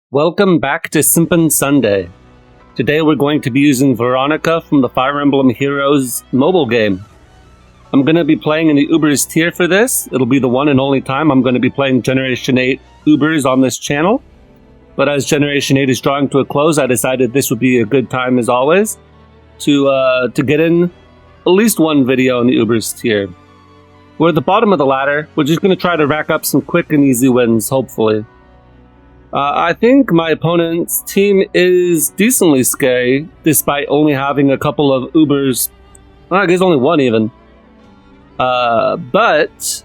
Welcome back to Simpin Sunday. Today we're going to be using Veronica from the Fire Emblem Heroes mobile game. I'm going to be playing in the Ubers tier for this. It'll be the one and only time I'm going to be playing Generation 8 Ubers on this channel. But as Generation 8 is drawing to a close, I decided this would be a good time as always to get in at least one video in the Ubers tier. We're at the bottom of the ladder. We're just going to try to rack up some quick and easy wins, hopefully. I think my opponent's team is decently scary, despite only having a couple of Ubers. Well, I guess only one even. But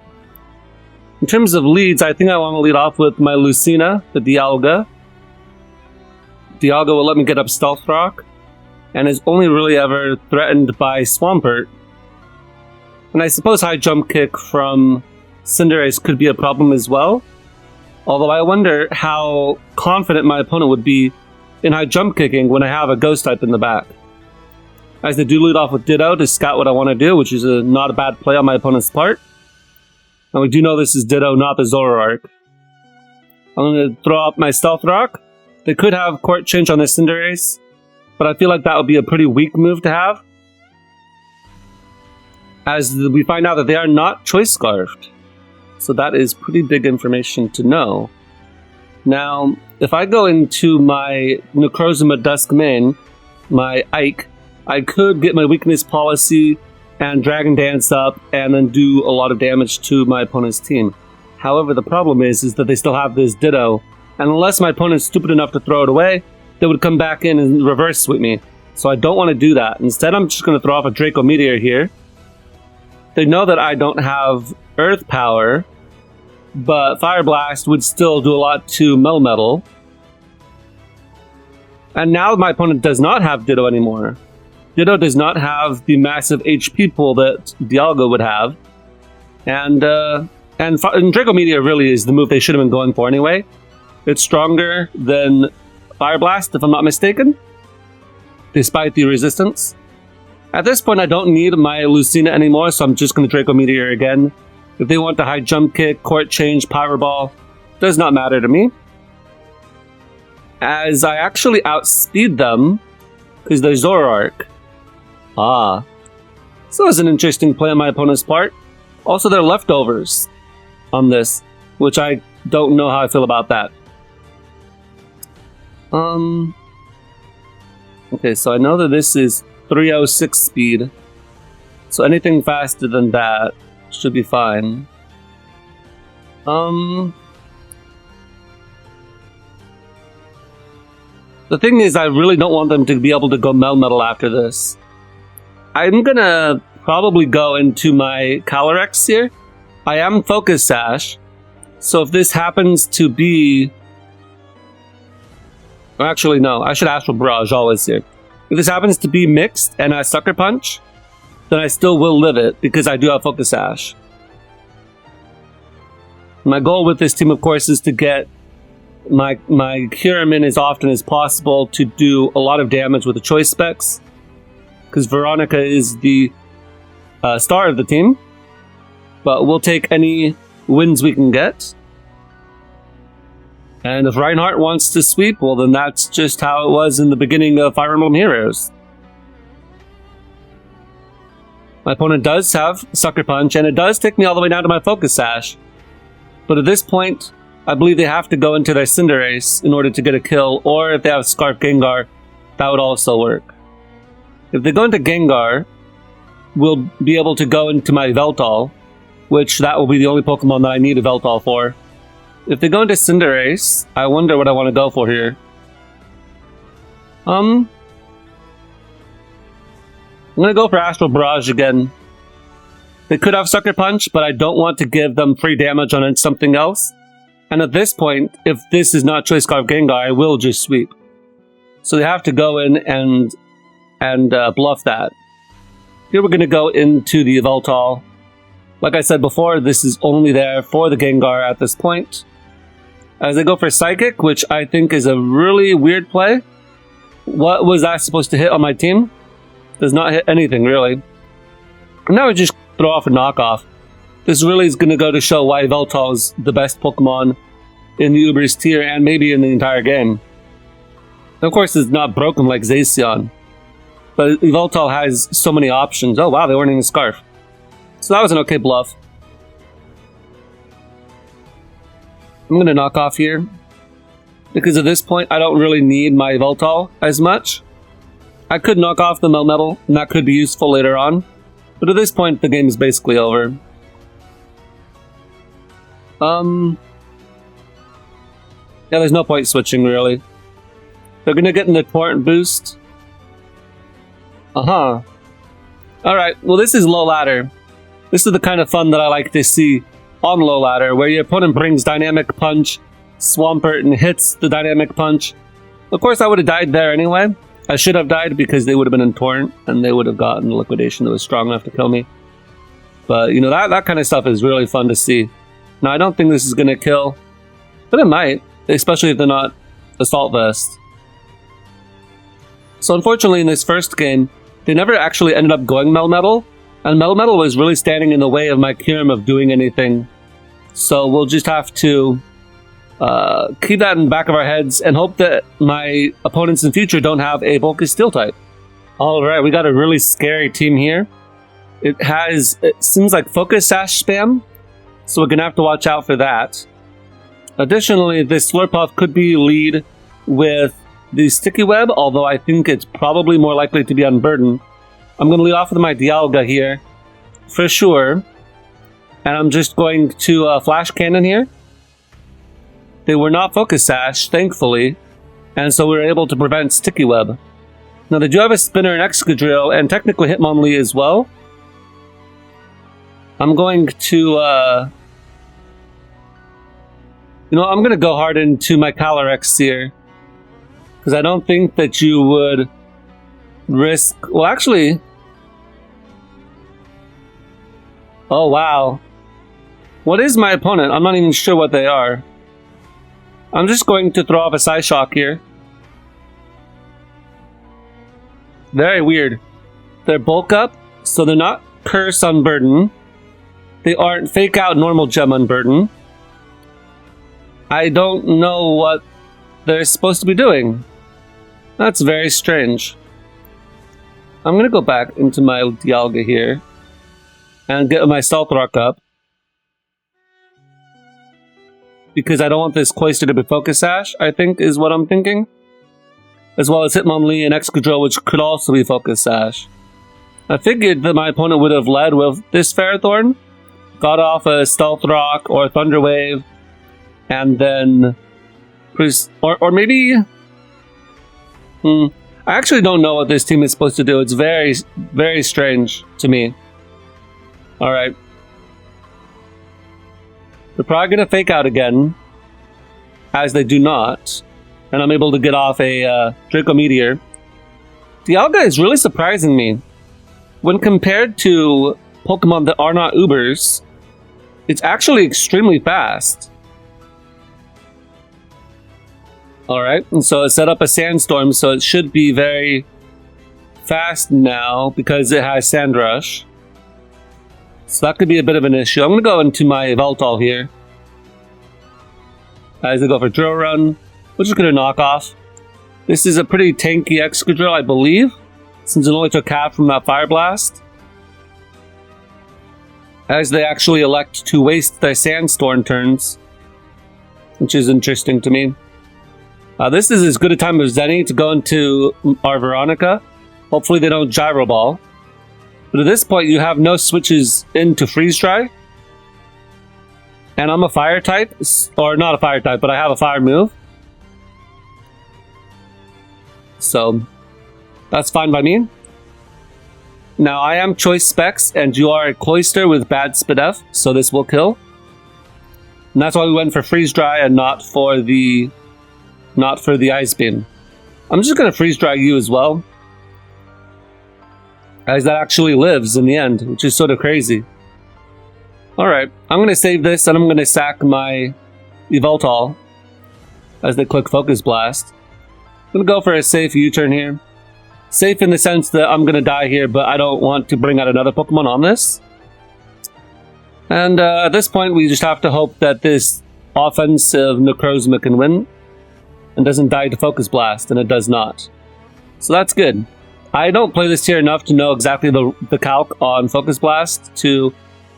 in terms of leads, I think I want to lead off with my Lucina, the Dialga. Dialga will let me get up Stealth Rock, and is only really ever threatened by Swampert. And I suppose High Jump Kick from Cinderace could be a problem as well. Although I wonder how confident my opponent would be in High Jump Kicking when I have a Ghost type in the back. As they do lead off with Ditto to scout what I want to do, which is not a bad play on my opponent's part. And we do know this is Ditto, not the Zoroark. I'm going to throw up my Stealth Rock. They could have Court Change on the Cinderace, but I feel like that would be a pretty weak move to have, as we find out that they are not Choice Scarfed. So that is pretty big information to know. Now, if I go into my Necrozma Dusk main, my Ike, I could get my Weakness Policy and Dragon Dance up and then do a lot of damage to my opponent's team. However, the problem is that they still have this Ditto, and unless my opponent's stupid enough to throw it away, they would come back in and reverse sweep me. So I don't want to do that. Instead, I'm just going to throw off a Draco Meteor here. They know that I don't have Earth Power, but Fire Blast would still do a lot to Melmetal. And now my opponent does not have Ditto anymore. Ditto does not have the massive HP pool that Dialga would have. And Draco Meteor really is the move they should have been going for anyway. It's stronger than Fire Blast, if I'm not mistaken, despite the resistance. At this point, I don't need my Lucina anymore, so I'm just going to Draco Meteor again. If they want the High Jump Kick, Court Change, Power Ball, does not matter to me. As I actually outspeed them, because they're Zoroark. So it's an interesting play on my opponent's part. Also, they're leftovers on this, which I don't know how I feel about that. Okay, so I know that this is 306 speed, so anything faster than that should be fine. The thing is, I really don't want them to be able to go Melmetal after this. I'm gonna probably go into my Calyrex here. I am Focus Sash, so if this happens to be... Actually, no, I should Astral Barrage always here. If this happens to be mixed and I Sucker Punch, then I still will live it, because I do have Focus Sash. My goal with this team, of course, is to get my Curamin as often as possible to do a lot of damage with the choice specs, because Veronica is the star of the team, but we'll take any wins we can get. And if Reinhardt wants to sweep, well, then that's just how it was in the beginning of Fire Emblem Heroes. My opponent does have Sucker Punch, and it does take me all the way down to my Focus Sash. But at this point, I believe they have to go into their Cinderace in order to get a kill, or if they have Scarf Gengar, that would also work. If they go into Gengar, we'll be able to go into my Veltal, which that will be the only Pokemon that I need a Veltal for. If they go into Cinderace, I wonder what I want to go for here. I'm gonna go for Astral Barrage again. They could have Sucker Punch, but I don't want to give them free damage on something else. And at this point, if this is not Choice Scarf Gengar, I will just sweep. So they have to go in and bluff that. Here we're gonna go into the Veltal. Like I said before, this is only there for the Gengar at this point. As they go for Psychic, which I think is a really weird play. What was that supposed to hit on my team? Does not hit anything, really. And now we just throw off a knockoff. This really is going to go to show why Veltal is the best Pokemon in the Uber's tier and maybe in the entire game. Of course, it's not broken like Zacian, but Yveltal has so many options. Oh wow, they weren't in the Scarf. So that was an okay bluff. I'm going to knock off here, because at this point I don't really need my Yveltal as much. I could knock off the Melmetal, and that could be useful later on, but at this point the game is basically over. Yeah, there's no point switching really. They're going to get an important boost. Alright, well this is low ladder. This is the kind of fun that I like to see on low ladder, where your opponent brings Dynamic Punch, Swampert, and hits the Dynamic Punch. Of course, I would have died there anyway. I should have died because they would have been in Torrent, and they would have gotten a liquidation that was strong enough to kill me. But, you know, that kind of stuff is really fun to see. Now, I don't think this is going to kill, but it might, especially if they're not Assault Vest. So, unfortunately, in this first game, they never actually ended up going Melmetal, and Melmetal was really standing in the way of my Kyurem of doing anything. So we'll just have to keep that in the back of our heads and hope that my opponents in the future don't have a bulky Steel type. Alright, we got a really scary team here. It seems like Focus Sash spam, so we're going to have to watch out for that. Additionally, this Slurpuff could be lead with the Sticky Web, although I think it's probably more likely to be Unburden. I'm going to lead off with my Dialga here, for sure. And I'm just going to Flash Cannon here. They were not Focus Sash, thankfully, and so we were able to prevent Sticky Web. Now they do have a Spinner and Excadrill, and technically Hitmonlee as well. I'm going to, I'm going to go hard into my Calyrex here, because I don't think that you would risk... Well, actually... Oh, wow. What is my opponent? I'm not even sure what they are. I'm just going to throw off a Psyshock here. Very weird. They're Bulk Up, so they're not Curse Unburden. They aren't Fake Out Normal Gem Unburden. I don't know what they're supposed to be doing. That's very strange. I'm going to go back into my Dialga here and get my Stealth Rock up, because I don't want this Cloyster to be Focus Sash, I think is what I'm thinking. As well as Hitmonlee and Excadrill, which could also be Focus Sash. I figured that my opponent would have led with this Ferrothorn, got off a Stealth Rock or a Thunder Wave, and then... Or maybe... I actually don't know what this team is supposed to do. It's very, very strange to me. Alright. They're probably going to Fake Out again, as they do not. And I'm able to get off a Draco Meteor. Dialga is really surprising me. When compared to Pokemon that are not Ubers, it's actually extremely fast. Alright, and so it set up a Sandstorm, so it should be very fast now because it has Sand Rush. So that could be a bit of an issue. I'm going to go into my Yveltal here, as I go for Drill Run, which is going to knock off. This is a pretty tanky Excadrill, I believe, since it only took half from that Fire Blast. As they actually elect to waste their Sandstorm turns, which is interesting to me. This is as good a time as any to go into our Veronica. Hopefully they don't Gyro Ball. But at this point, you have no switches into Freeze Dry. And I'm a Fire type, or not a Fire type, but I have a Fire move. So, that's fine by me. Now, I am Choice Specs, and you are a Cloyster with bad Spadef, so this will kill. And that's why we went for Freeze Dry and not for the Ice Beam. I'm just going to Freeze Dry you as well, as that actually lives in the end, which is sort of crazy. Alright, I'm going to save this, and I'm going to sack my Yveltal as they click Focus Blast. I'm going to go for a safe U-turn here. Safe in the sense that I'm going to die here, but I don't want to bring out another Pokemon on this. And at this point, we just have to hope that this offensive Necrozma can win and doesn't die to Focus Blast, and it does not. So that's good. I don't play this tier enough to know exactly the calc on Focus Blast to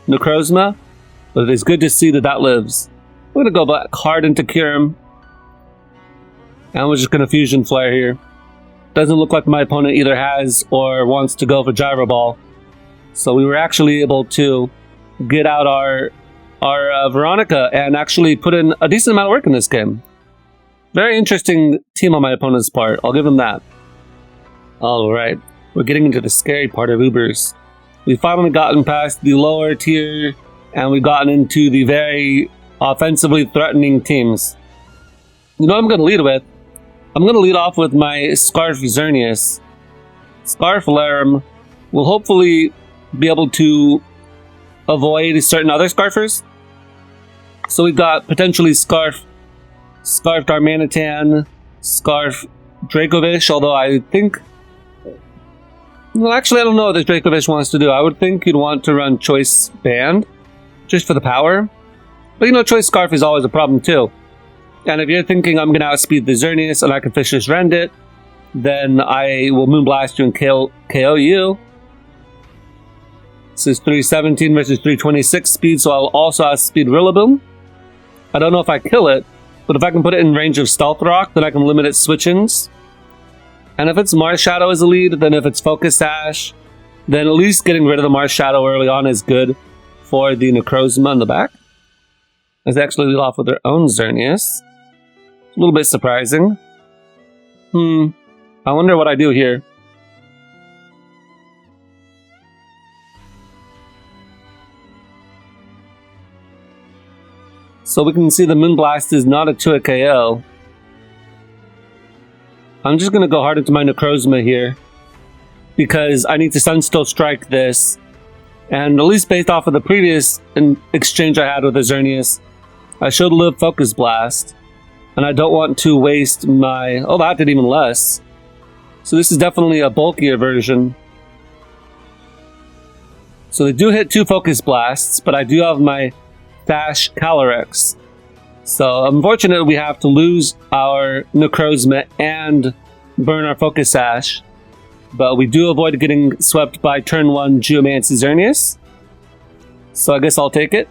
Necrozma, but it is good to see that that lives. We're going to go back hard into Kyurem, and we're just going to Fusion Flare here. Doesn't look like my opponent either has or wants to go for Gyro Ball. So we were actually able to get out our Veronica and actually put in a decent amount of work in this game. Very interesting team on my opponent's part, I'll give him that. Alright, we're getting into the scary part of Ubers. We've finally gotten past the lower tier, and we've gotten into the very offensively threatening teams. You know what I'm going to lead with? I'm going to lead off with my Scarf Xerneas. Scarf Larum will hopefully be able to avoid certain other Scarfers. So we've got potentially Scarf Darmanitan, Scarf Dracovish, although I think... Well, actually, I don't know what this Dracovish wants to do. I would think you'd want to run Choice Band, just for the power. But you know, Choice Scarf is always a problem too. And if you're thinking I'm going to outspeed the Xerneas and I can Fisher's Rend it, then I will Moonblast you and KO you. This is 317 versus 326 speed, so I'll also outspeed Rillaboom. I don't know if I kill it, but if I can put it in range of Stealth Rock, then I can limit its switch-ins. And if it's Mars Shadow as a lead, then if it's Focus Sash, then at least getting rid of the Mars Shadow early on is good for the Necrozma in the back. As they actually lead off with their own Xerneas. A little bit surprising. I wonder what I do here. So we can see the Moonblast is not a 2-hit KO. I'm just going to go hard into my Necrozma here, because I need to Sunstone Strike this, and at least based off of the previous exchange I had with the Xerneas, I should live Focus Blast, and I don't want to waste my... Oh, that did even less. So this is definitely a bulkier version. So they do hit 2 Focus Blasts, but I do have my Dash Calyrex. So unfortunately we have to lose our Necrozma and burn our Focus Sash, but we do avoid getting swept by turn 1 Geomancy Xerneas. So I guess I'll take it.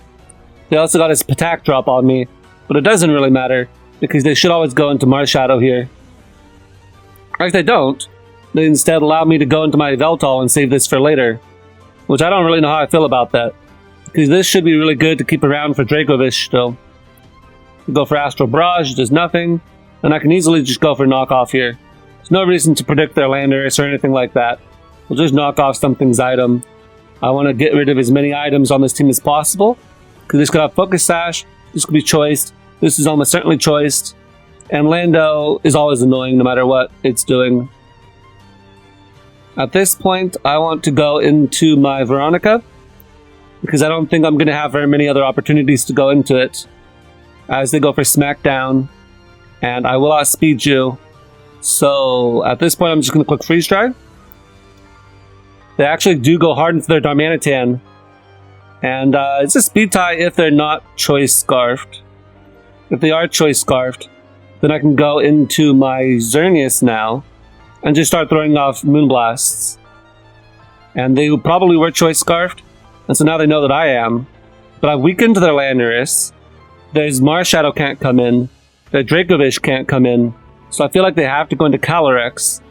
They also got his Patak drop on me, but it doesn't really matter because they should always go into Mars Shadow here. Or if they don't, they instead allow me to go into my Veltal and save this for later, which I don't really know how I feel about that, because this should be really good to keep around for Dracovish still. Go for Astral Barrage, does nothing, and I can easily just go for Knockoff here. There's no reason to predict their Landorus or anything like that. We'll just knock off something's item. I want to get rid of as many items on this team as possible, because this could have Focus Sash, this could be choiced, this is almost certainly choiced, and Lando is always annoying no matter what it's doing. At this point, I want to go into my Veronica, because I don't think I'm going to have very many other opportunities to go into it, as they go for Smackdown, and I will outspeed you. So at this point I'm just going to click Freeze Dry. They actually do go hard into their Darmanitan, and it's a speed tie if they're not Choice Scarfed. If they are Choice Scarfed, then I can go into my Xerneas now and just start throwing off Moonblasts. And they probably were Choice Scarfed, and so now they know that I am. But I've weakened their Landorus. Their Mars Shadow can't come in. Their Dracovish can't come in. So I feel like they have to go into Calyrex,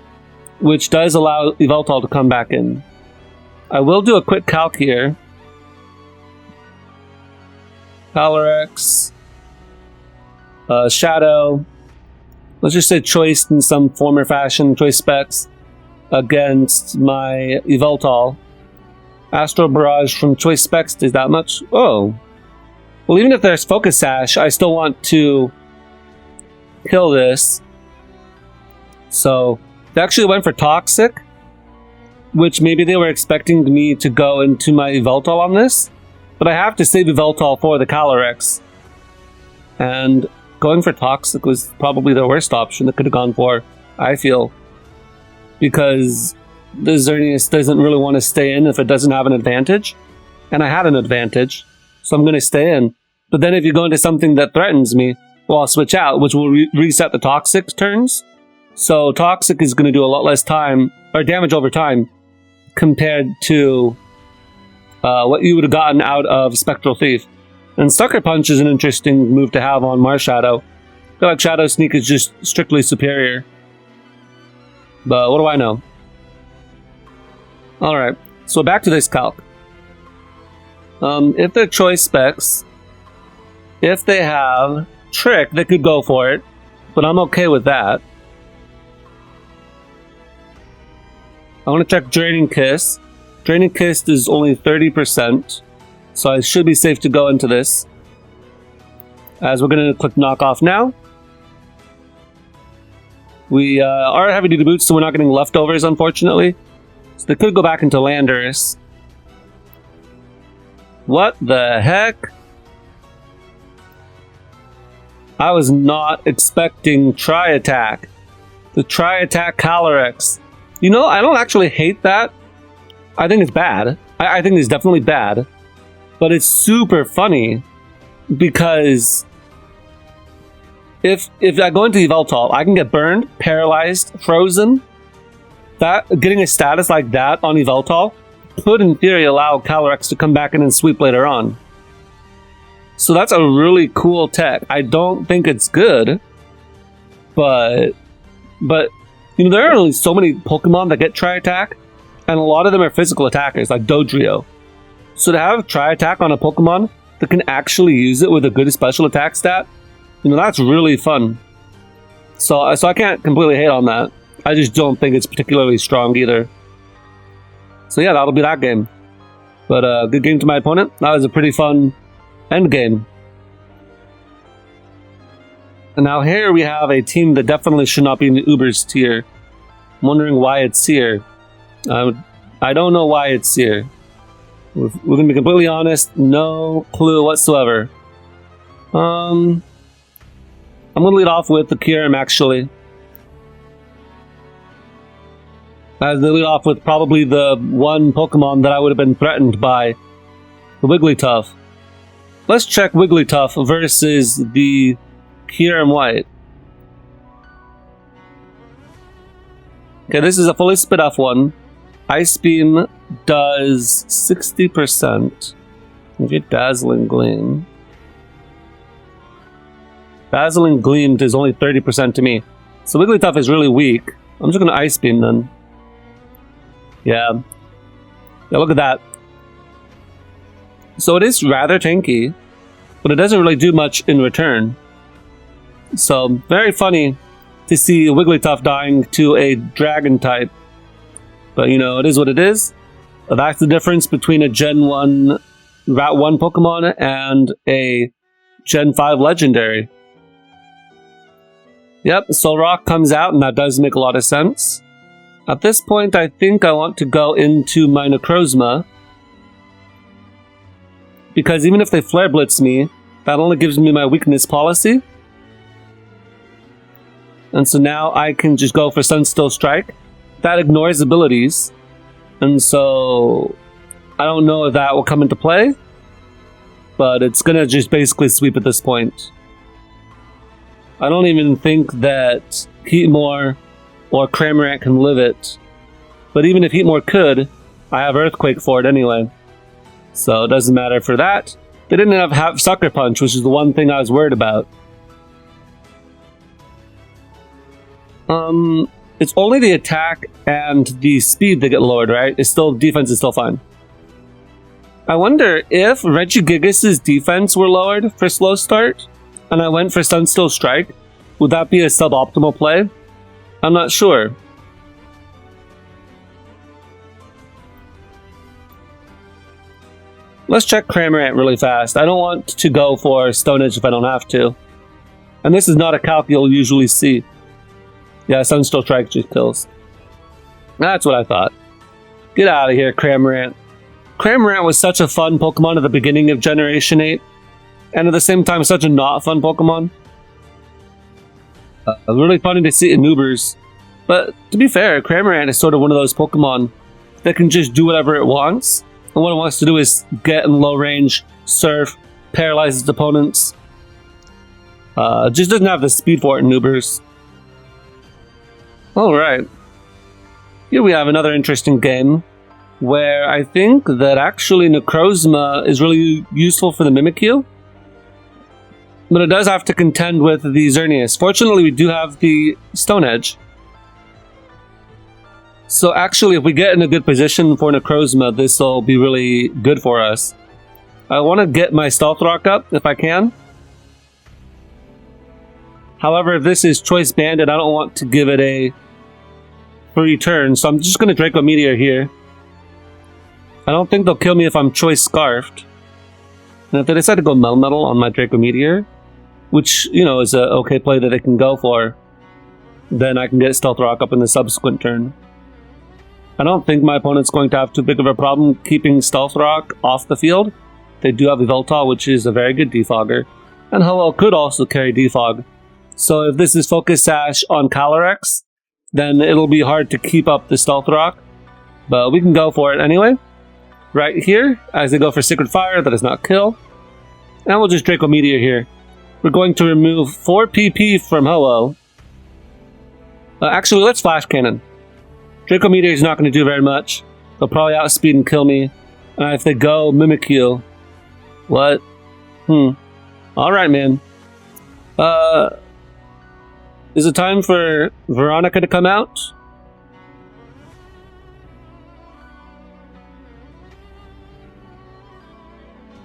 which does allow Yveltal to come back in. I will do a quick calc here. Calyrex. Shadow. Let's just say choice in some form or fashion. Choice specs against my Yveltal. Astral Barrage from choice specs does that much? Oh. Well, even if there's Focus Sash, I still want to kill this. So, they actually went for Toxic, which maybe they were expecting me to go into my Yveltal on this, but I have to save Yveltal for the Calyrex. And going for Toxic was probably the worst option that could have gone for, I feel, because the Xerneas doesn't really want to stay in if it doesn't have an advantage, and I had an advantage, so I'm going to stay in. But then if you go into something that threatens me, well, I'll switch out, which will reset the Toxic turns. So Toxic is going to do a lot less time, or damage over time, compared to what you would have gotten out of Spectral Thief. And Sucker Punch is an interesting move to have on Marshadow. I feel like Shadow Sneak is just strictly superior. But what do I know? Alright, so back to this calc. If they're choice specs, if they have Trick, they could go for it, but I'm okay with that. I want to check Draining Kiss. Draining Kiss is only 30%, so I should be safe to go into this. As we're going to click Knock Off now. We are heavy duty boots, so we're not getting leftovers, unfortunately. So they could go back into Landorus. What the heck? I was not expecting Tri-Attack. The Tri-Attack Calyrex. You know, I don't actually hate that. I think it's bad. I think it's definitely bad. But it's super funny because if I go into Yveltal, I can get burned, paralyzed, frozen. Getting a status like that on Yveltal could in theory allow Calyrex to come back in and sweep later on. So that's a really cool tech. I don't think it's good, but you know, there are only so many Pokemon that get Tri-Attack, and a lot of them are physical attackers, like Dodrio. So to have Tri-Attack on a Pokemon that can actually use it with a good special attack stat, you know, that's really fun. So I can't completely hate on that. I just don't think it's particularly strong either. So yeah, that'll be that game. But good game to my opponent. That was a pretty fun end game. And now here we have a team that definitely should not be in the Ubers tier. I'm wondering why it's here. I don't know why it's here. We're going to be completely honest. No clue whatsoever. I'm going to lead off with the Kyurem, actually. As they lead off with probably the one Pokemon that I would have been threatened by. The Wigglytuff. Let's check Wigglytuff versus the Kyurem White. Okay, this is a fully spit off one. Ice Beam does 60%. Get Dazzling Gleam. Dazzling Gleam does only 30% to me. So Wigglytuff is really weak. I'm just gonna Ice Beam then. Yeah, look at that. So it is rather tanky, but it doesn't really do much in return. So very funny to see Wigglytuff dying to a dragon type. But you know, it is what it is. That's the difference between a Gen 1 Route 1 Pokemon and a Gen 5 Legendary. Yep, Solrock comes out, and that does make a lot of sense. At this point, I think I want to go into my Necrozma. Because even if they Flare Blitz me, that only gives me my weakness policy. And so now I can just go for Sunstill Strike. That ignores abilities. And so I don't know if that will come into play. But it's going to just basically sweep at this point. I don't even think that Heatmore or Cramorant can live it. But even if Heatmore could, I have Earthquake for it anyway. So it doesn't matter for that. They didn't have Sucker Punch, which is the one thing I was worried about. It's only the attack and the speed that get lowered, right? Defense is still fine. I wonder if Regigigas' defense were lowered for slow start, and I went for Sunstill Strike, would that be a suboptimal play? I'm not sure. Let's check Cramorant really fast. I don't want to go for Stone Edge if I don't have to. And this is not a calc you'll usually see. Yeah, Sunstill Strike just kills. That's what I thought. Get out of here, Cramorant. Cramorant was such a fun Pokemon at the beginning of Generation 8. And at the same time, such a not fun Pokemon. Really funny to see in Ubers. But to be fair, Cramorant is sort of one of those Pokemon that can just do whatever it wants. And what it wants to do is get in low range, surf, paralyzes opponents. Just doesn't have the speed for it in Ubers. Alright. Here we have another interesting game where I think that actually Necrozma is really useful for the Mimikyu. But it does have to contend with the Xerneas. Fortunately, we do have the Stone Edge. So actually, if we get in a good position for Necrozma, this will be really good for us. I want to get my Stealth Rock up, if I can. However, if this is Choice Banded, I don't want to give it a free turn, so I'm just going to Draco Meteor here. I don't think they'll kill me if I'm Choice Scarfed. And if they decide to go Melmetal on my Draco Meteor, which, you know, is a okay play that they can go for, then I can get Stealth Rock up in the subsequent turn. I don't think my opponent's going to have too big of a problem keeping Stealth Rock off the field. They do have Yveltal, which is a very good defogger, and Ho-Oh could also carry defog. So if this is Focus Sash on Calyrex, then it'll be hard to keep up the Stealth Rock, but we can go for it anyway. Right here, as they go for Sacred Fire, that does not kill. And we'll just Draco Meteor here. We're going to remove 4 PP from Ho-Oh. Actually, let's Flash Cannon. Draco Meteor is not going to do very much. They'll probably outspeed and kill me. And if they go Mimikyu... What? Alright, man. Is it time for Veronica to come out?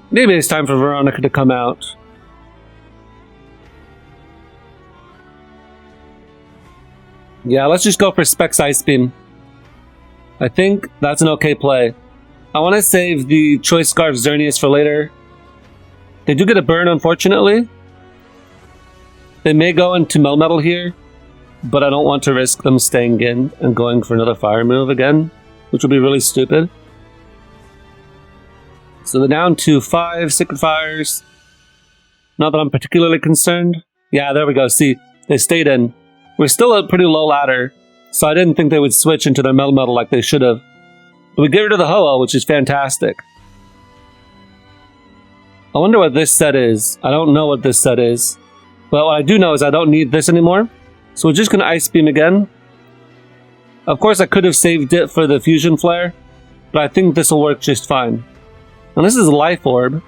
Maybe it's time for Veronica to come out. Yeah, let's just go for Specs Ice Beam. I think that's an okay play. I want to save the Choice Scarf Xerneas for later. They do get a burn, unfortunately. They may go into Melmetal here, but I don't want to risk them staying in and going for another fire move again, which would be really stupid. So they're down to 5 Sacred Fires. Not that I'm particularly concerned. Yeah, there we go. See, they stayed in. We're still a pretty low ladder, so I didn't think they would switch into their Melmetal like they should have. But we get rid of the Ho-Oh, which is fantastic. I wonder what this set is. I don't know what this set is. But what I do know is I don't need this anymore. So we're just going to Ice Beam again. Of course, I could have saved it for the Fusion Flare, but I think this will work just fine. And this is a Life Orb.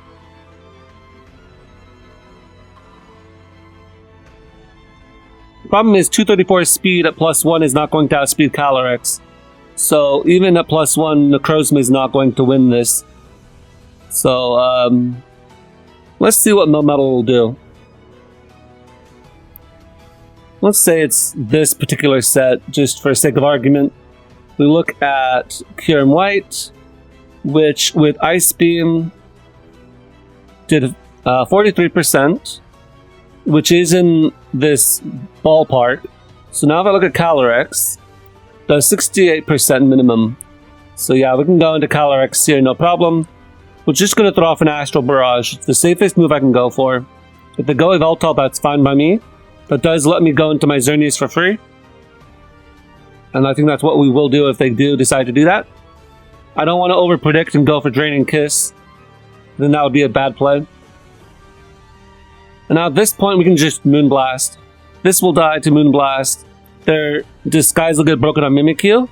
Problem is 234 speed at +1 is not going to outspeed Calyrex. So even at +1, Necrozma is not going to win this. So let's see what Melmetal will do. Let's say it's this particular set, just for sake of argument. We look at Kyurem White, which with Ice Beam did 43%, which is in this ballpark. So now if I look at Calyrex, does 68% minimum. So yeah, we can go into Calyrex here, no problem. We're just going to throw off an Astral Barrage. It's the safest move I can go for. If they go Yveltal, that's fine by me. That does let me go into my Xerneas for free. And I think that's what we will do if they do decide to do that. I don't want to overpredict and go for Draining Kiss. Then that would be a bad play. And now at this point we can just Moonblast. This will die to Moonblast. Their Disguise will get broken on Mimikyu.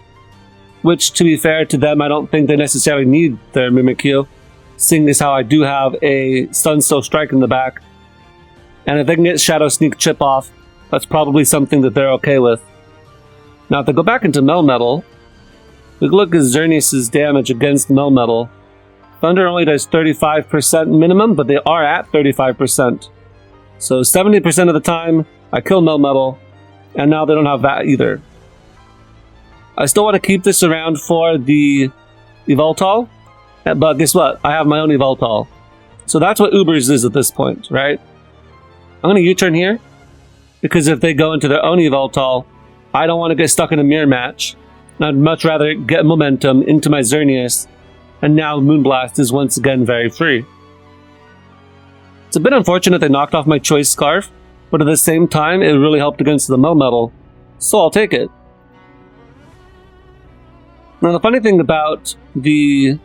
Which, to be fair to them, I don't think they necessarily need their Mimikyu. Seeing as how I do have a Sunstone Strike in the back. And if they can get Shadow Sneak Chip off, that's probably something that they're okay with. Now if they go back into Melmetal, we look at Xerneas' damage against Melmetal. Thunder only does 35% minimum, but they are at 35%. So 70% of the time, I kill Melmetal, and now they don't have that either. I still want to keep this around for the Yveltal, but guess what? I have my own Yveltal. So that's what Ubers is at this point, right? I'm going to U-turn here, because if they go into their own Yveltal, I don't want to get stuck in a mirror match. I'd much rather get momentum into my Xerneas, and now Moonblast is once again very free. It's a bit unfortunate they knocked off my Choice Scarf, but at the same time, it really helped against the Melmetal, so I'll take it. Now the funny thing about the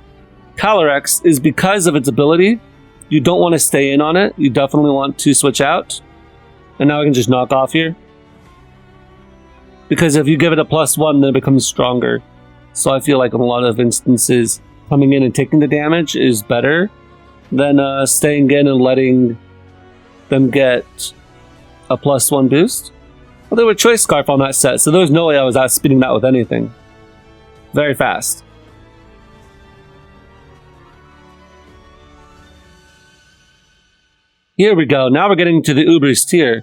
Calyrex is because of its ability, you don't want to stay in on it. You definitely want to switch out. And now I can just knock off here. Because if you give it a +1, then it becomes stronger. So I feel like in a lot of instances, coming in and taking the damage is better than staying in and letting them get a +1 boost. Well, there were Choice Scarf on that set, so there was no way I was outspeeding that with anything. Very fast. Here we go. Now we're getting to the Uber's tier.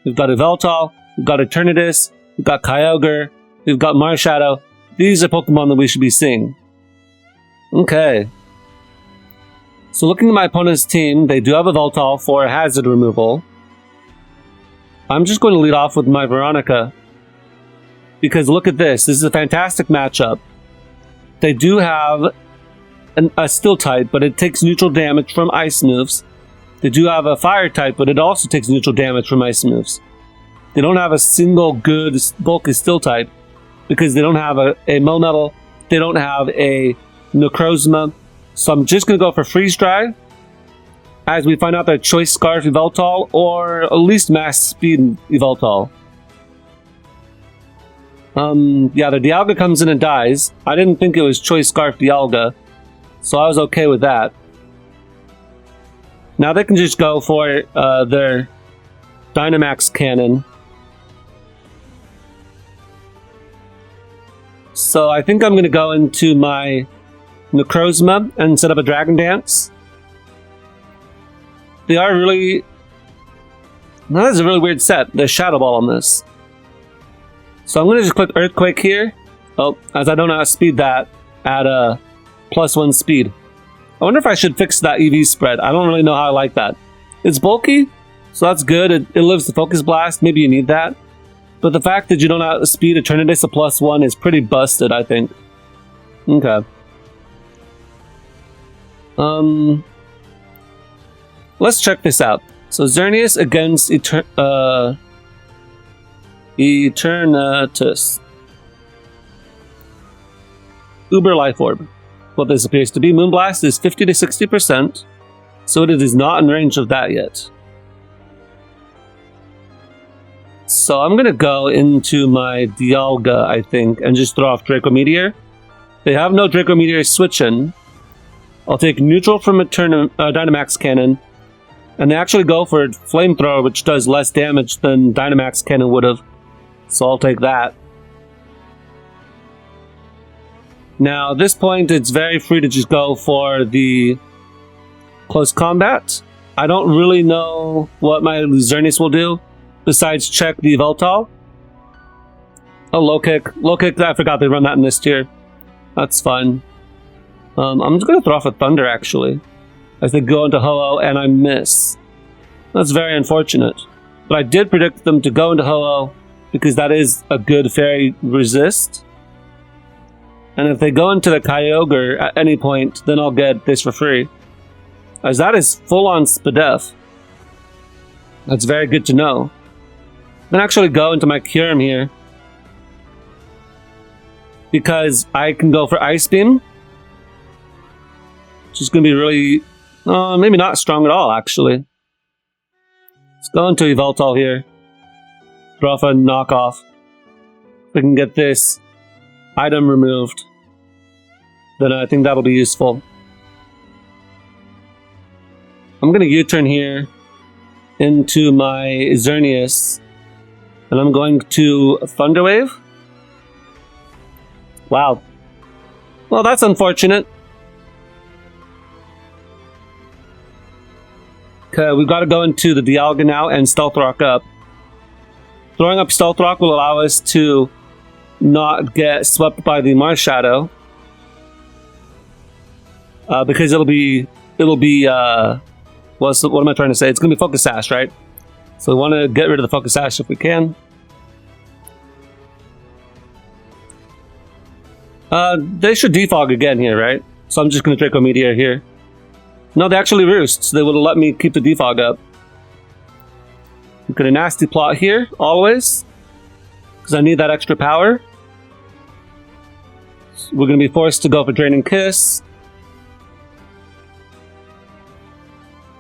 We've got Yveltal, we've got Eternatus, we've got Kyogre, we've got Marshadow. These are Pokemon that we should be seeing. Okay. So looking at my opponent's team, they do have Yveltal for hazard removal. I'm just going to lead off with my Veronica. Because look at this. This is a fantastic matchup. They do have a Steel type, but it takes neutral damage from Ice moves. They do have a Fire type, but it also takes neutral damage from Ice moves. They don't have a single good bulky Steel type because they don't have a Melmetal. They don't have a Necrozma. So I'm just going to go for Freeze Dry as we find out that Choice Scarf Yveltal or at least Max Speed Yveltal. Yeah, the Dialga comes in and dies. I didn't think it was Choice Scarf Dialga, so I was okay with that. Now they can just go for their Dynamax Cannon. So I think I'm going to go into my Necrozma and set up a Dragon Dance. They are really... That is a really weird set. There's Shadow Ball on this. So I'm going to just click Earthquake here. Oh, as I don't know how to speed that at a +1 speed. I wonder if I should fix that EV spread. I don't really know how I like that. It's bulky, so that's good. It lives the Focus Blast. Maybe you need that. But the fact that you don't have speed Eternatus a +1 is pretty busted, I think. Okay. Let's check this out. So Xerneas against Eternatus. Uber Life Orb. What this appears to be. Moonblast is 50 to 60%, so it is not in range of that yet. So I'm going to go into my Dialga, I think, and just throw off Draco Meteor. They have no Draco Meteor switch-in. I'll take neutral from Dynamax Cannon, and they actually go for Flamethrower, which does less damage than Dynamax Cannon would have. So I'll take that. Now, at this point, it's very free to just go for the close combat. I don't really know what my Xerneas will do, besides check the Yveltal. Oh, low kick. Low kick, I forgot they run that in this tier. That's fine. I'm just going to throw off a Thunder, actually, as they go into Ho-Oh, and I miss. That's very unfortunate. But I did predict them to go into Ho-Oh, because that is a good Fairy resist. And if they go into the Kyogre at any point, then I'll get this for free. As that is full-on Spadef. That's very good to know. Then actually go into my Kyurem here. Because I can go for Ice Beam. Which is going to be really... maybe not strong at all, actually. Let's go into Yveltal here. Throw off a knockoff. We can get this item removed, then I think that'll be useful. I'm going to U-turn here into my Xerneas, and I'm going to Thunder Wave. Wow. Well, that's unfortunate. Okay, we've got to go into the Dialga now and Stealth Rock up. Throwing up Stealth Rock will allow us to not get swept by the Marshadow. Because it'll be what am I trying to say? It's going to be Focus Sash, right? So we want to get rid of the Focus Sash if we can. They should defog again here, right? So I'm just going to Draco Meteor here. No, they actually roost, so they would have let me keep the defog up. I'm going to Nasty Plot here, always. Because I need that extra power. So we're going to be forced to go for Draining Kiss.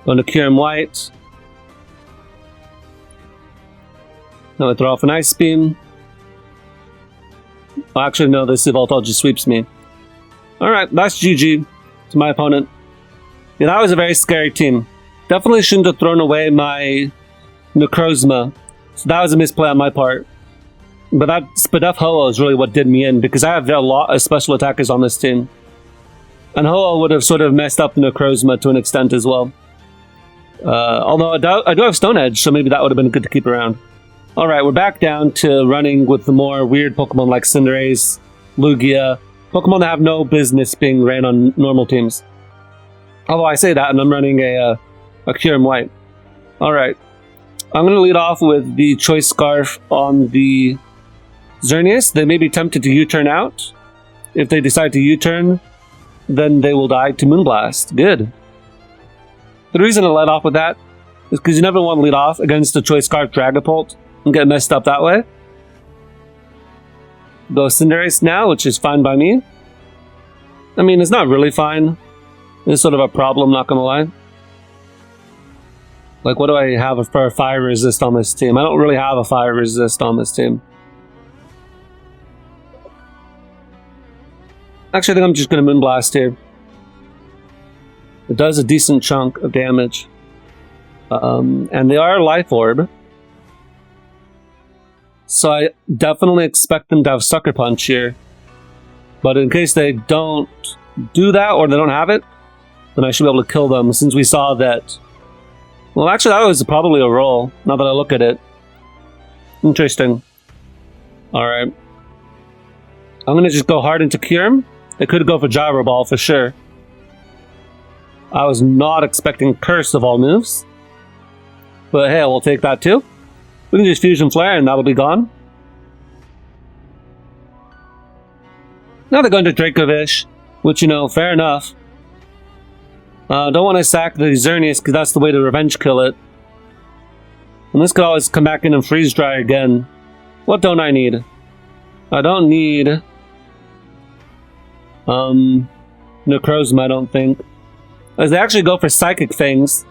Going to Cure him white. Now I throw off an Ice Beam. Well, actually, no, this Yveltal just sweeps me. Alright, that's GG to my opponent. Yeah, that was a very scary team. Definitely shouldn't have thrown away my Necrozma. So that was a misplay on my part. But that Spadef Ho-Oh is really what did me in, because I have a lot of special attackers on this team. And Ho-Oh would have sort of messed up the Necrozma to an extent as well. Although I do have Stone Edge, so maybe that would have been good to keep around. Alright, we're back down to running with the more weird Pokemon like Cinderace, Lugia, Pokemon that have no business being ran on normal teams. Although I say that, and I'm running a Cure him white. Alright, I'm going to lead off with the Choice Scarf on the Xerneas. They may be tempted to U-turn out. If they decide to U-turn, then they will die to Moonblast. Good. The reason I led off with that is because you never want to lead off against the Choice Scarf Dragapult and get messed up that way. Go Cinderace now, which is fine by me. I mean, it's not really fine. It's sort of a problem, not gonna lie. Like, what do I have for a Fire Resist on this team? I don't really have a Fire Resist on this team. Actually, I think I'm just gonna Moonblast here. It does a decent chunk of damage. And they are Life Orb. So I definitely expect them to have Sucker Punch here. But in case they don't do that, or they don't have it, then I should be able to kill them, since we saw that... Well, actually, that was probably a roll, now that I look at it. Interesting. Alright. I'm gonna just go hard into Cure him. They could go for Gyro Ball, for sure. I was not expecting Curse of all moves. But hey, we'll take that too. We can just Fusion Flare and that'll be gone. Now they're going to Dracovish, which, you know, fair enough. Don't want to sack the Xerneas because that's the way to revenge kill it. And this could always come back in and Freeze Dry again. What don't I need? I don't need... Necrozma, I don't think. As they actually go for Psychic Fangs,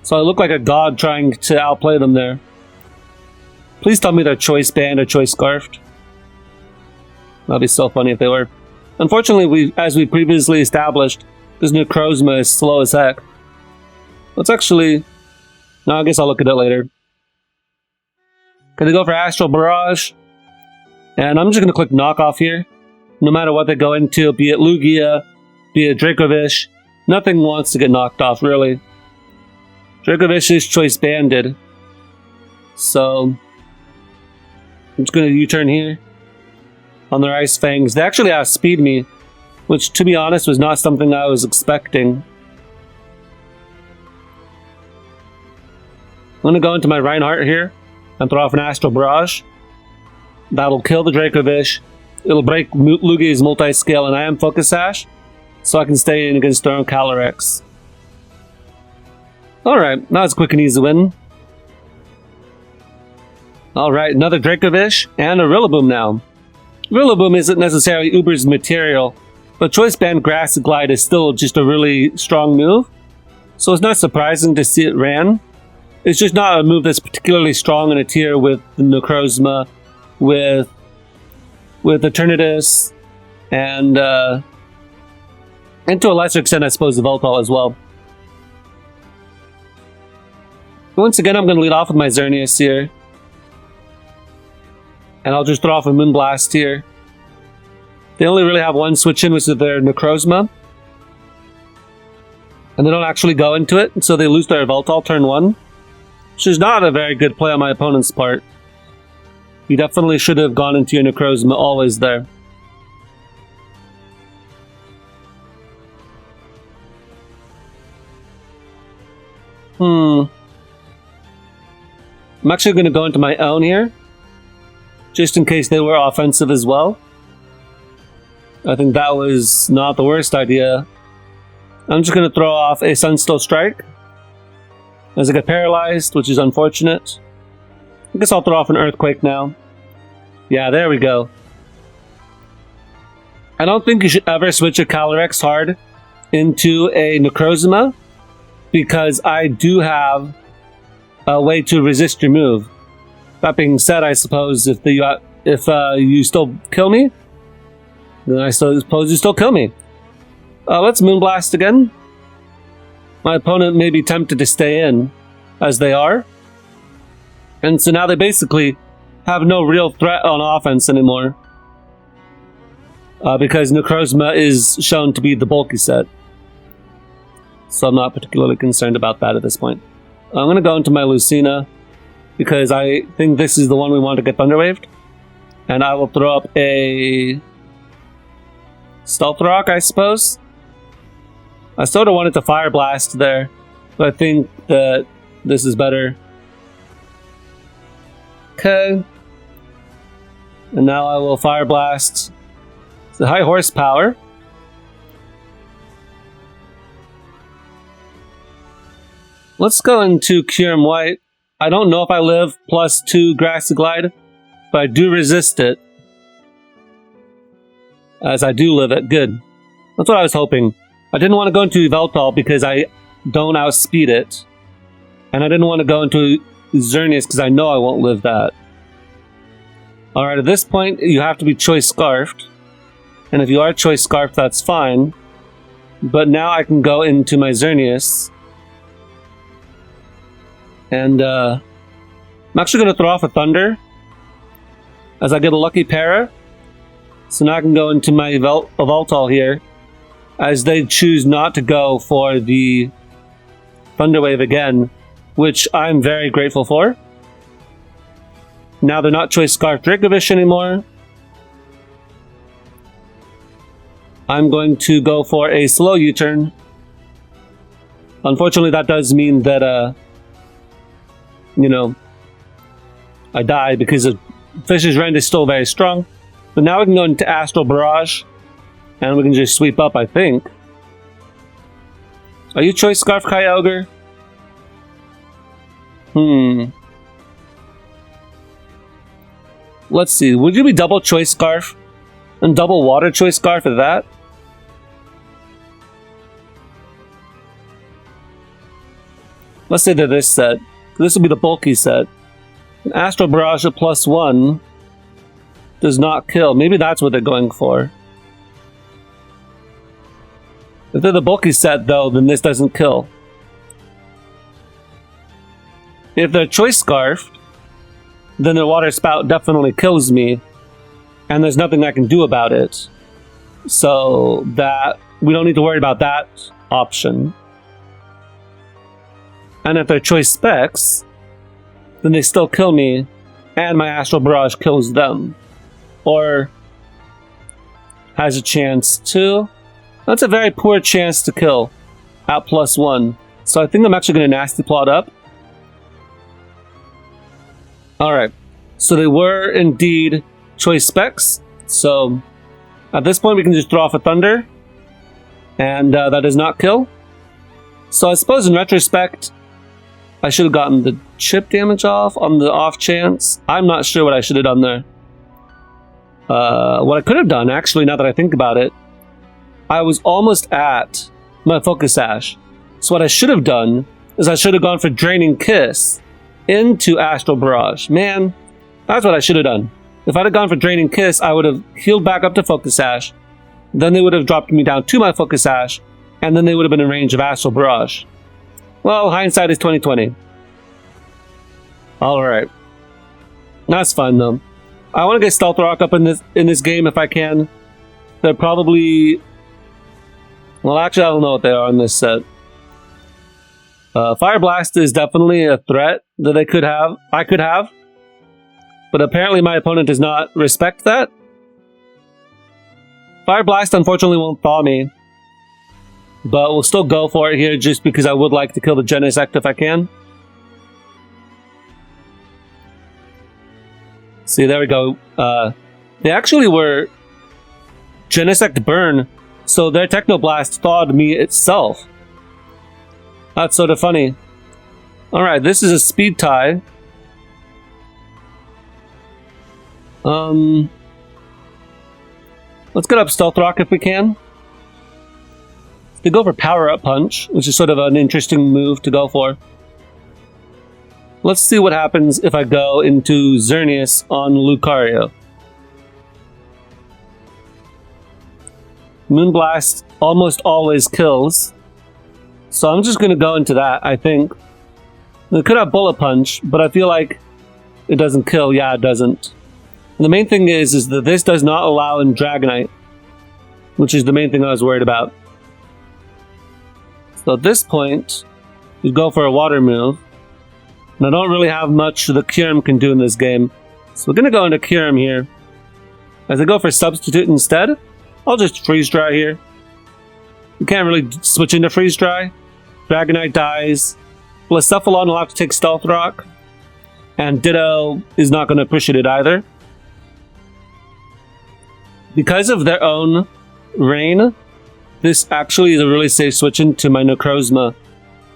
so I look like a god trying to outplay them there. Please tell me they're Choice Band or Choice Scarfed. That'd be so funny if they were. Unfortunately, as we previously established, this Necrozma is slow as heck. Let's actually... No, I guess I'll look at it later. Can they go for Astral Barrage? And I'm just going to click Knock Off here. No matter what they go into, be it Lugia, be it Dracovish, nothing wants to get knocked off, really. Dracovish is Choice Banded. So... I'm just going to U-turn here on their Ice Fangs. They actually outspeed me, which, to be honest, was not something I was expecting. I'm going to go into my Reinhardt here and throw off an Astral Barrage. That'll kill the Dracovish. It'll break Lugia's Multi-Scale, and I am Focus Sash, so I can stay in against their own Calyrex. Alright, that was a quick and easy win. Alright, another Dracovish, and a Rillaboom now. Rillaboom isn't necessarily Uber's material, but Choice Band Grass Glide is still just a really strong move, so it's not surprising to see it ran. It's just not a move that's particularly strong in a tier with the Necrozma, with Eternatus, and to a lesser extent, I suppose, the Yveltal as well. Once again, I'm going to lead off with my Xerneas here. And I'll just throw off a Moonblast here. They only really have one switch in, which is their Necrozma. And they don't actually go into it, so they lose their Yveltal turn 1. Which is not a very good play on my opponent's part. You definitely should have gone into your Necrozma always there. I'm actually going to go into my own here. Just in case they were offensive as well. I think that was not the worst idea. I'm just going to throw off a Sunstone Strike. As I get paralyzed, which is unfortunate. I guess I'll throw off an Earthquake now. Yeah, there we go. I don't think you should ever switch a Calyrex hard into a Necrozma. because I do have a way to resist your move. That being said, I suppose if you still kill me, then I suppose you still kill me. Let's Moonblast again. My opponent may be tempted to stay in, as they are. And so now they basically have no real threat on offense anymore. Because Necrozma is shown to be the bulky set. So I'm not particularly concerned about that at this point. I'm going to go into my Lucina, because I think this is the one we want to get Thunderwaved. And I will throw up a Stealth Rock, I suppose. I sort of wanted to Fire Blast there, but I think that this is better. Okay. And now I will Fire Blast. It's a high horsepower. Let's go into Kyurem White. I don't know if I live +2 Grassy Glide, but I do resist it. As I do live it. Good. That's what I was hoping. I didn't want to go into Yveltal because I don't outspeed it. And I didn't want to go into Xerneas because I know I won't live that. Alright, at this point, you have to be Choice Scarfed. And if you are Choice Scarfed, that's fine. But now I can go into my Xerneas. And I'm actually going to throw off a Thunder as I get a lucky para. So now I can go into my Yveltal here, as they choose not to go for the Thunder Wave again, which I'm very grateful for. Now they're not Choice Scarf Dracovish anymore. I'm going to go for a slow U-turn. Unfortunately, that does mean that, I die because Fish's Rend is still very strong. But now we can go into Astral Barrage, and we can just sweep up, I think. Are you Choice Scarf Kyogre? Let's see, would you be double Choice Scarf? And double Water Choice Scarf at that? Let's say they're this set. This will be the bulky set. An Astral Barrage at +1 does not kill. Maybe that's what they're going for. If they're the bulky set, though, then this doesn't kill. If they're Choice Scarfed, then their Water Spout definitely kills me, and there's nothing I can do about it. So that we don't need to worry about that option. And if they're Choice Specs, then they still kill me, and my Astral Barrage kills them. Or has a chance to. That's a very poor chance to kill at +1. So I think I'm actually going to Nasty Plot up. Alright, so they were indeed Choice Specs. So at this point we can just throw off a Thunder. And that does not kill. So I suppose in retrospect, I should have gotten the chip damage off on the off chance. I'm not sure what I should have done there. What I could have done, actually, now that I think about it, I was almost at my Focus Sash. So what I should have done is I should have gone for Draining Kiss into Astral Barrage. Man, that's what I should have done. If I'd have gone for Draining Kiss, I would have healed back up to Focus Sash. Then they would have dropped me down to my Focus Sash, and then they would have been in range of Astral Barrage. Well, hindsight is 20/20. Alright. That's fun, though. I want to get Stealth Rock up in this game if I can. They're probably... Well, actually, I don't know what they are in this set. Fire Blast is definitely a threat that I could have. But apparently my opponent does not respect that. Fire Blast, unfortunately, won't thaw me. But we'll still go for it here just because I would like to kill the Genesect if I can. See, there we go. They actually were Genesect Burn, so their Technoblast thawed me itself. That's sort of funny. Alright, this is a speed tie. Let's get up Stealth Rock if we can. They go for Power-Up Punch, which is sort of an interesting move to go for. Let's see what happens if I go into Xerneas on Lucario. Moonblast almost always kills, so I'm just going to go into that, I think. It could have Bullet Punch, but I feel like it doesn't kill. Yeah, it doesn't. And the main thing is that this does not allow in Dragonite, which is the main thing I was worried about. So at this point, you go for a water move. And I don't really have much the Kyurem can do in this game. So we're going to go into Kyurem here. As I go for Substitute instead, I'll just Freeze Dry here. You can't really switch into Freeze Dry. Dragonite dies. Blacephalon will have to take Stealth Rock. And Ditto is not going to appreciate it either. Because of their own Rain, this actually is a really safe switch into my Necrozma.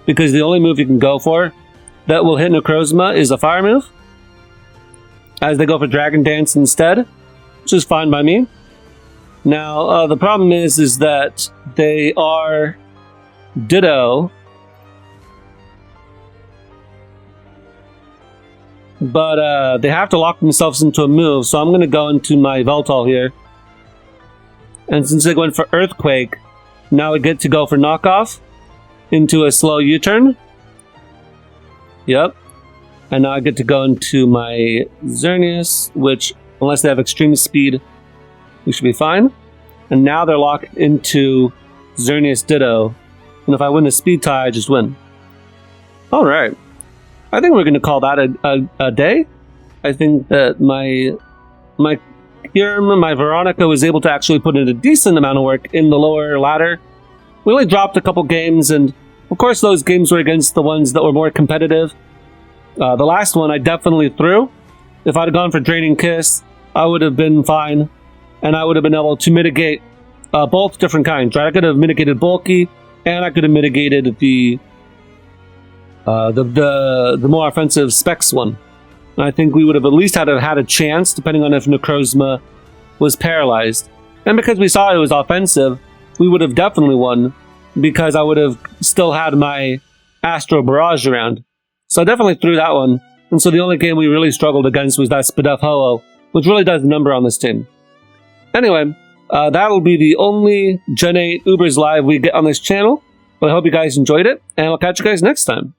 Because the only move you can go for that will hit Necrozma is a fire move. As they go for Dragon Dance instead, which is fine by me. Now, the problem is that they are Ditto. But they have to lock themselves into a move, so I'm going to go into my Veltal here. And since they went for Earthquake, now I get to go for Knockoff into a slow U-turn. Yep. And now I get to go into my Xerneas, which, unless they have extreme speed, we should be fine. And now they're locked into Xerneas Ditto. And if I win the speed tie, I just win. Alright. I think we're going to call that a day. I think that my Kyurem, my Veronica was able to actually put in a decent amount of work in the lower ladder. We only dropped a couple games, and of course those games were against the ones that were more competitive. The last one I definitely threw. If I'd gone for Draining Kiss, I would have been fine, and I would have been able to mitigate both different kinds. Right? I could have mitigated Bulky, and I could have mitigated the more offensive Specs one. And I think we would have at least had a chance, depending on if Necrozma was paralyzed. And because we saw it was offensive, we would have definitely won, because I would have still had my Astro Barrage around. So I definitely threw that one. And so the only game we really struggled against was that Spadef Ho-Oh, which really does a number on this team. Anyway, that'll be the only Gen 8 Ubers Live we get on this channel. But I hope you guys enjoyed it, and I'll catch you guys next time.